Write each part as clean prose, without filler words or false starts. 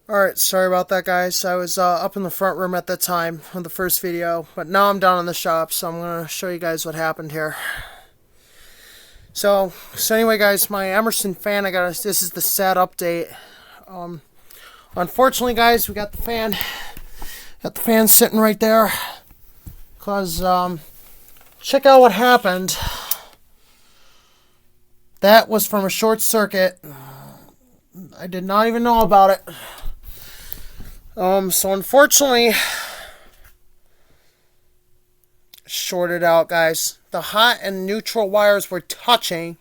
Alright, sorry about that, guys. I was up in the front room at the time of the first video, but now I'm down in the shop, so I'm going to show you guys what happened here. So anyway, guys, my Emerson fan, this is the sad update. Unfortunately, guys, we got the fan sitting right there, because, check out what happened. That was from a short circuit. I did not even know about it. So unfortunately, shorted out, guys. The hot and neutral wires were touching,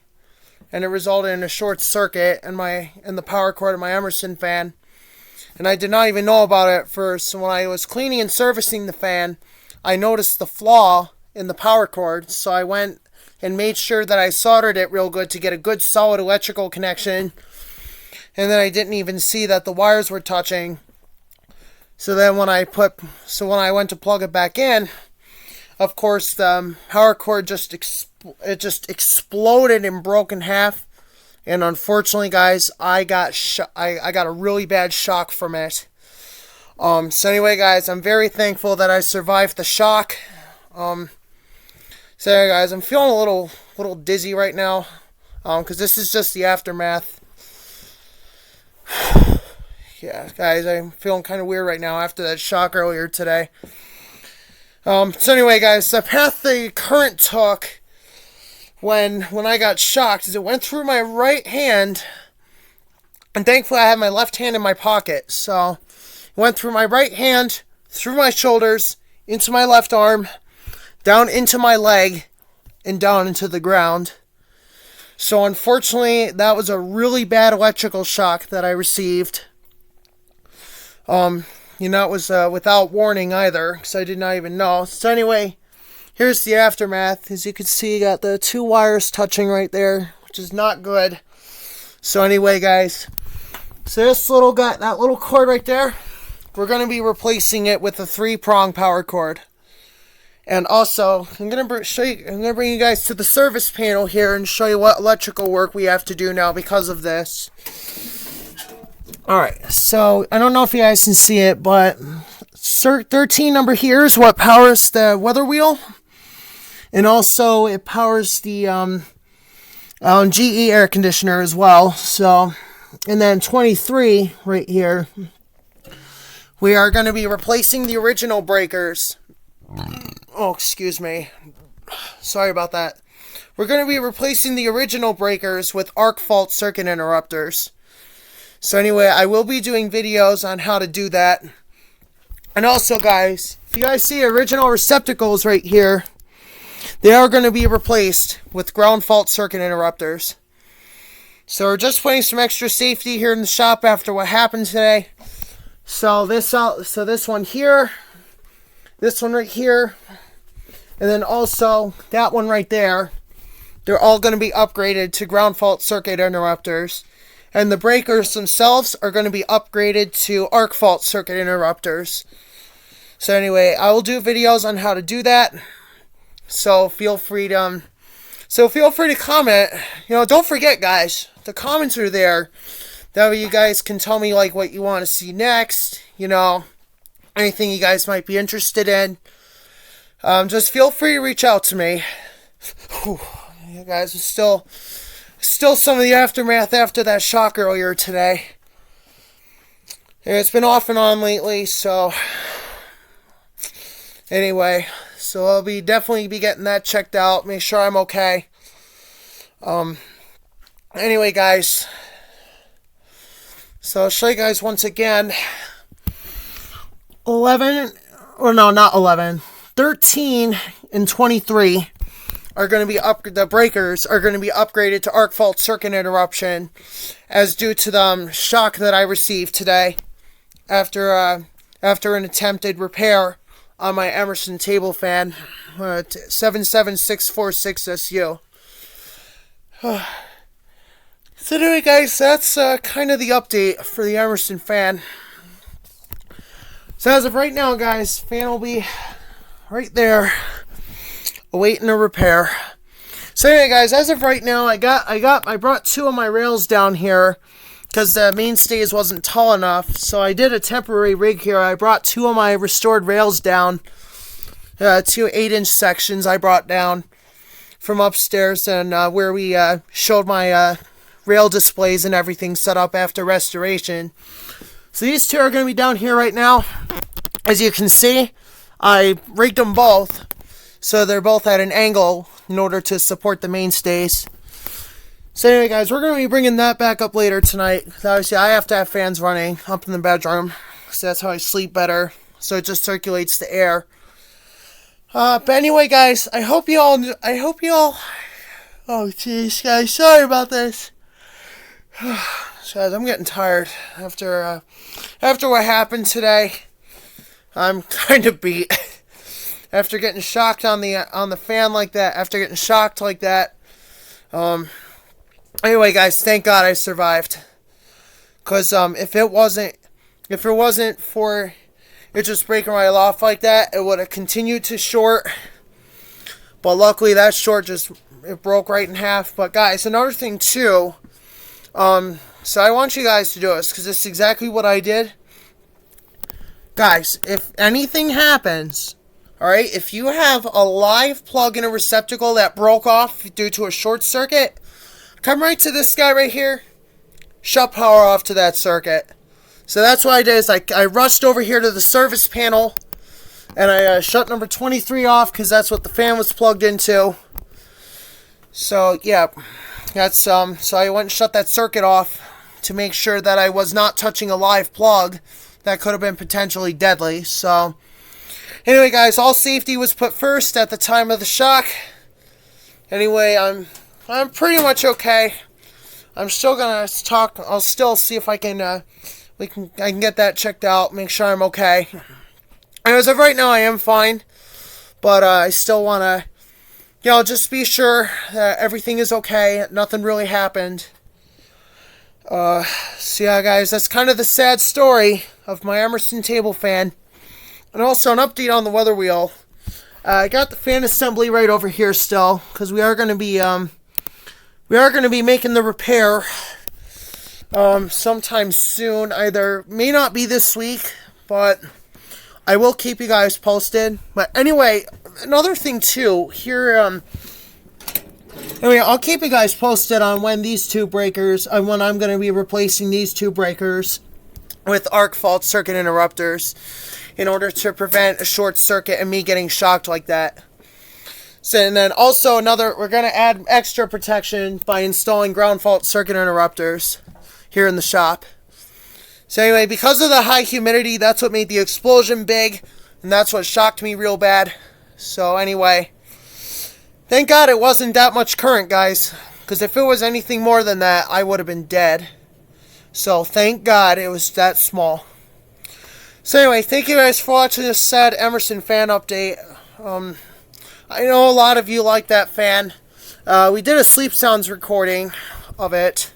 and it resulted in a short circuit in the power cord of my Emerson fan. And I did not even know about it at first. So when I was cleaning and servicing the fan, I noticed the flaw in the power cord. So I went and made sure that I soldered it real good to get a good solid electrical connection. And then I didn't even see that the wires were touching. So then when I went to plug it back in, of course the power cord just exploded and broke in half. And unfortunately, guys, I got a really bad shock from it. So anyway, guys, I'm very thankful that I survived the shock. So anyway, guys, I'm feeling a little dizzy right now, because this is just the aftermath. Yeah, guys, I'm feeling kind of weird right now after that shock earlier today. So anyway, guys, the path the current took when I got shocked is it went through my right hand, and thankfully I had my left hand in my pocket. So it went through my right hand, through my shoulders, into my left arm, down into my leg, and down into the ground. So unfortunately, that was a really bad electrical shock that I received. It was without warning either, because I did not even know. So anyway, here's the aftermath. As you can see, you got the two wires touching right there, which is not good. So anyway, guys, so this little guy, that little cord right there, we're going to be replacing it with a 3-prong power cord. And also, I'm going to bring you guys to the service panel here and show you what electrical work we have to do now because of this. Alright, so I don't know if you guys can see it, but Cert 13 number here is what powers the weather wheel. And also it powers the GE air conditioner as well. So, and then 23 right here, we are going to be replacing the original breakers. Oh, excuse me. Sorry about that. We're going to be replacing the original breakers with arc fault circuit interrupters. So anyway, I will be doing videos on how to do that. And also, guys, if you guys see original receptacles right here, they are going to be replaced with ground fault circuit interrupters. So we're just putting some extra safety here in the shop after what happened today. So this one here, this one right here, and then also that one right there, they're all going to be upgraded to ground fault circuit interrupters. And the breakers themselves are going to be upgraded to arc fault circuit interrupters. So anyway, I will do videos on how to do that. So feel free to comment. Don't forget, guys, the comments are there. That way you guys can tell me like what you want to see next. Anything you guys might be interested in. Just feel free to reach out to me. Whew. You guys are still some of the aftermath after that shock earlier today. It's been off and on lately, so anyway, so I'll definitely be getting that checked out, make sure I'm okay. Anyway, guys, so I'll show you guys once again. 13 and 23 are going to be the breakers are going to be upgraded to arc fault circuit interruption, as due to the shock that I received today after an attempted repair on my Emerson table fan 77646SU. So anyway, guys, that's kind of the update for the Emerson fan. So as of right now, guys, fan will be right there, awaiting a repair. So anyway, guys, as of right now, I brought two of my rails down here because the mainstays wasn't tall enough. So I did a temporary rig here. I brought two of my restored rails down, two 8-inch sections I brought down from upstairs, and where we showed my rail displays and everything set up after restoration. So these two are going to be down here right now. As you can see, I rigged them both so they're both at an angle in order to support the mainstays. So anyway, guys, we're going to be bringing that back up later tonight. Obviously, I have to have fans running up in the bedroom, so that's how I sleep better. So it just circulates the air. But anyway, guys, I hope you all, oh jeez, guys, sorry about this. Guys, I'm getting tired after what happened today. I'm kind of beat after getting shocked on the fan like that. After getting shocked like that. Anyway, guys, thank God I survived. Cause if it wasn't for it just breaking right off like that, it would have continued to short. But luckily, that short it broke right in half. But guys, another thing too. So I want you guys to do this because this is exactly what I did. Guys, if anything happens, alright, if you have a live plug in a receptacle that broke off due to a short circuit, come right to this guy right here, shut power off to that circuit. So that's what I did, is I rushed over here to the service panel, and I shut number 23 off because that's what the fan was plugged into. So, yeah, that's, so I went and shut that circuit off to make sure that I was not touching a live plug that could have been potentially deadly. So anyway, guys, all safety was put first at the time of the shock. Anyway, I'm pretty much okay. I'm still gonna talk. I'll still see if I can I can get that checked out, make sure I'm okay. And as of right now, I am fine, but I still wanna, just be sure that everything is okay. Nothing really happened. So yeah, guys, that's kind of the sad story of my Emerson table fan. And also an update on the weather wheel. I got the fan assembly right over here still, because we are going to be making the repair sometime soon. May not be this week, but I will keep you guys posted. But anyway, another thing too here. Anyway, I'll keep you guys posted on when when I'm going to be replacing these two breakers with arc fault circuit interrupters in order to prevent a short circuit and me getting shocked like that. So, and then also we're going to add extra protection by installing ground fault circuit interrupters here in the shop. So anyway, because of the high humidity, that's what made the explosion big, and that's what shocked me real bad. So anyway, thank God it wasn't that much current, guys, because if it was anything more than that, I would have been dead. So thank God it was that small. So anyway, thank you guys for watching this sad Emerson fan update. I know a lot of you like that fan. We did a Sleep Sounds recording of it.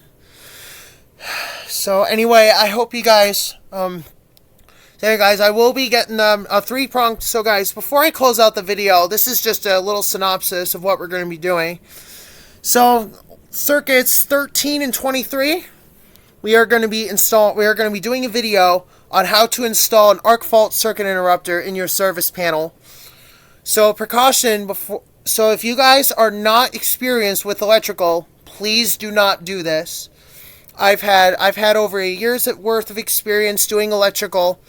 So anyway, I hope you guys... There, guys, I will be getting a 3-prong. So, guys, before I close out the video, this is just a little synopsis of what we're going to be doing. So, circuits 13 and 23, we are going to be doing a video on how to install an arc fault circuit interrupter in your service panel. So, precaution so if you guys are not experienced with electrical, please do not do this. I've had over a year's worth of experience doing electrical.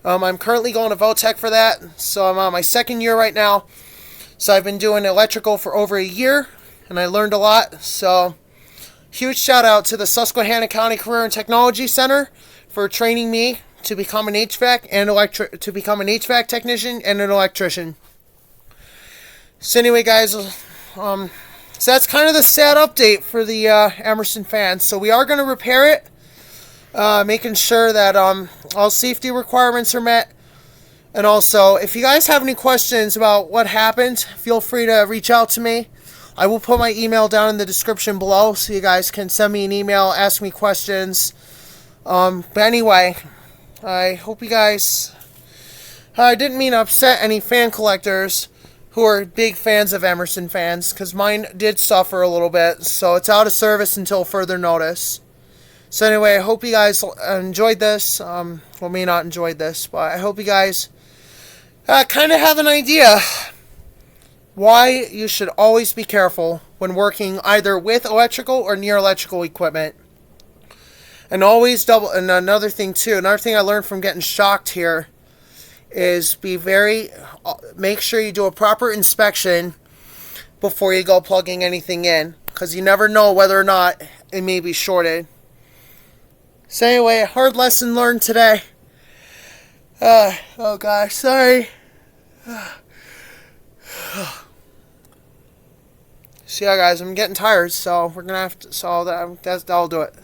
I'm currently going to Votech for that, so I'm on my second year right now. So I've been doing electrical for over a year, and I learned a lot. So huge shout out to the Susquehanna County Career and Technology Center for training me to become an HVAC technician and an electrician. So anyway, guys, so that's kind of the sad update for the Emerson fan. So we are going to repair it. Making sure that all safety requirements are met. And also, if you guys have any questions about what happened, feel free to reach out to me. I will put my email down in the description below, so you guys can send me an email, ask me questions. But anyway, I hope you guys... I didn't mean to upset any fan collectors who are big fans of Emerson fans, because mine did suffer a little bit, so it's out of service until further notice. So anyway, I hope you guys enjoyed this. Well, may not enjoyed this, but I hope you guys kind of have an idea why you should always be careful when working either with electrical or near electrical equipment. And always double. And another thing I learned from getting shocked here is make sure you do a proper inspection before you go plugging anything in, because you never know whether or not it may be shorted. So anyway, a hard lesson learned today. Oh gosh, sorry. So yeah, guys, I'm getting tired, so we're gonna have to. So that'll do it.